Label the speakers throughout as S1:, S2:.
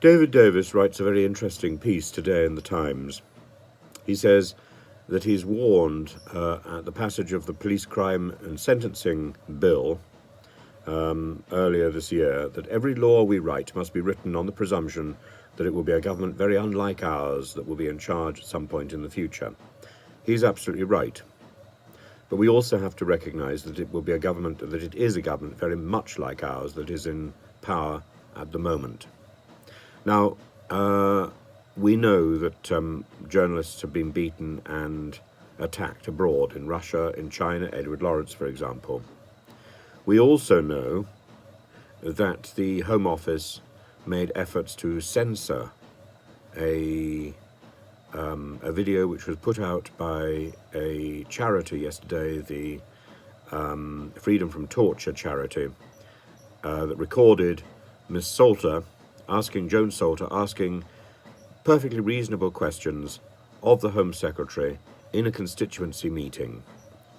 S1: David Davis writes a very interesting piece today in the Times. He says that he's warned at the passage of the Police Crime and Sentencing Bill earlier this year that every law we write must be written on the presumption that it will be a government very unlike ours that will be in charge at some point in the future. He's absolutely right. But we also have to recognise that it will be a government, that it is a government very much like ours that is in power at the moment. Now, we know that journalists have been beaten and attacked abroad, in Russia, in China, Edward Lawrence, for example. We also know that the Home Office made efforts to censor a video which was put out by a charity yesterday, the Freedom from Torture charity, that recorded Miss Salter Joan Salter asking perfectly reasonable questions of the Home Secretary in a constituency meeting.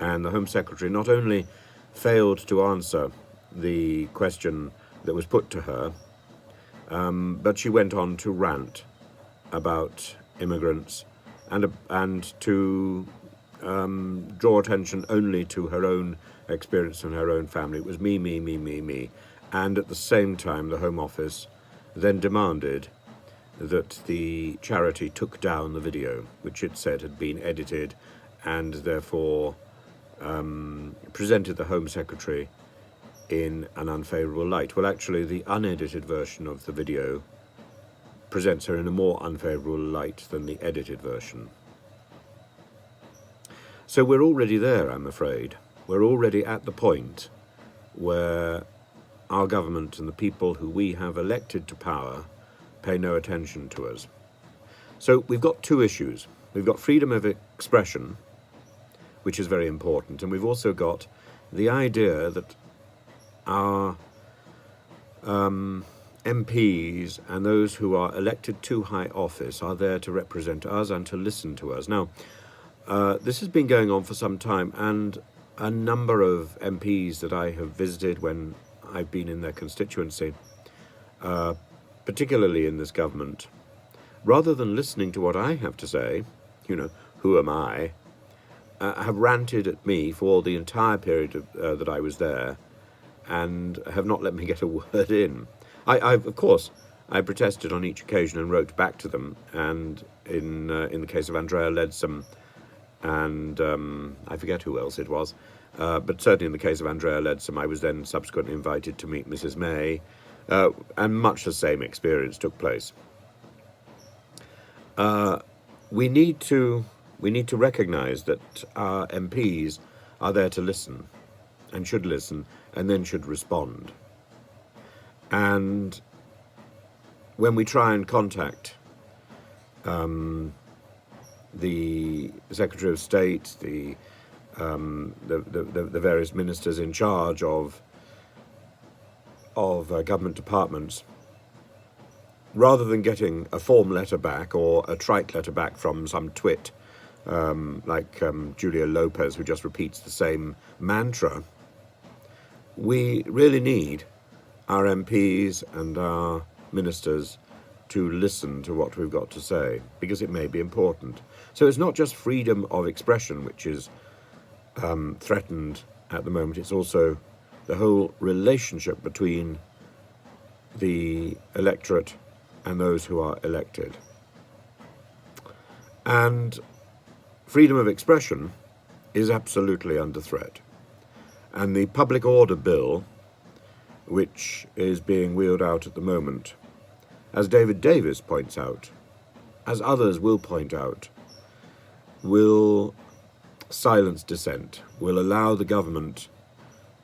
S1: And the Home Secretary not only failed to answer the question that was put to her, but she went on to rant about immigrants and to draw attention only to her own experience and her own family. It was me. And at the same time, the Home Office then demanded that the charity took down the video, which it said had been edited and therefore presented the Home Secretary in an unfavourable light. Well, actually, the unedited version of the video presents her in a more unfavourable light than the edited version. So we're already there, I'm afraid. We're already at the point where our government and the people who we have elected to power pay no attention to us. So we've got two issues. We've got freedom of expression, which is very important, and we've also got the idea that our MPs and those who are elected to high office are there to represent us and to listen to us. Now, this has been going on for some time, and a number of MPs that I have visited when I've been in their constituency, particularly in this government, rather than listening to what I have to say, who am I, have ranted at me for the entire period that I was there and have not let me get a word in. Of course, I protested on each occasion and wrote back to them, and in the case of Andrea Leadsom and I forget who else it was, but certainly in the case of Andrea Leadsom, I was then subsequently invited to meet Mrs. May, and much the same experience took place. We need to recognise that our MPs are there to listen, and should listen, and then should respond. And when we try and contact the Secretary of State, the various ministers in charge of government departments, rather than getting a form letter back or a trite letter back from some twit like Julia Lopez, who just repeats the same mantra, we really need our MPs and our ministers to listen to what we've got to say, because it may be important. So it's not just freedom of expression which is threatened at the moment, it's also the whole relationship between the electorate and those who are elected. And freedom of expression is absolutely under threat. And the Public Order Bill, which is being wheeled out at the moment, as David Davis points out, as others will point out, will silence dissent, will allow the government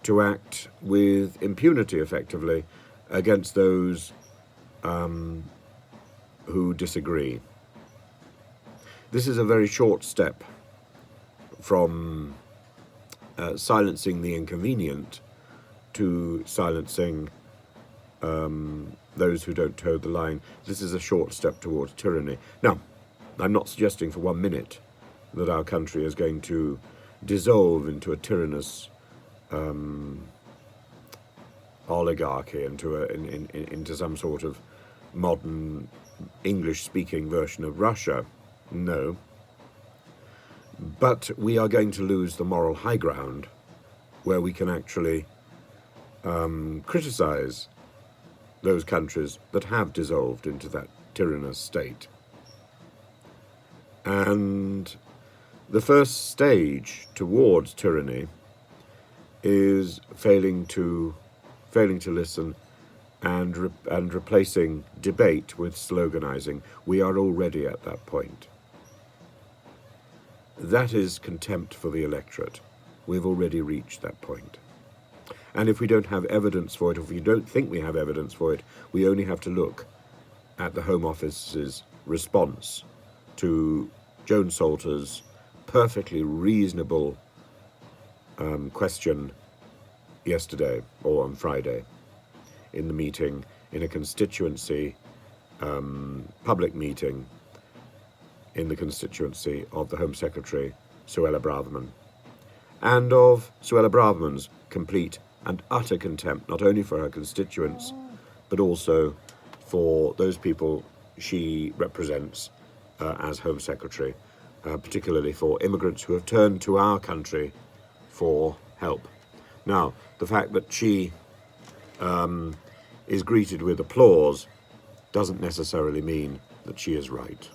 S1: to act with impunity, effectively, against those who disagree. This is a very short step from silencing the inconvenient to silencing those who don't toe the line. This is a short step towards tyranny. Now, I'm not suggesting for 1 minute that our country is going to dissolve into a tyrannous oligarchy, into some sort of modern English-speaking version of Russia. No. But we are going to lose the moral high ground where we can actually criticize those countries that have dissolved into that tyrannous state. And the first stage towards tyranny is failing to listen and replacing debate with sloganizing. We are already at that point. That is contempt for the electorate. We've already reached that point. And if we don't have evidence for it, if we don't think we have evidence for it, we only have to look at the Home Office's response to Joan Salter's perfectly reasonable question yesterday, or on Friday, in the meeting, in a constituency, public meeting, in the constituency of the Home Secretary, Suella Braverman, and of Suella Braverman's complete and utter contempt, not only for her constituents, but also for those people she represents as Home Secretary, particularly for immigrants who have turned to our country for help. Now, the fact that she is greeted with applause doesn't necessarily mean that she is right.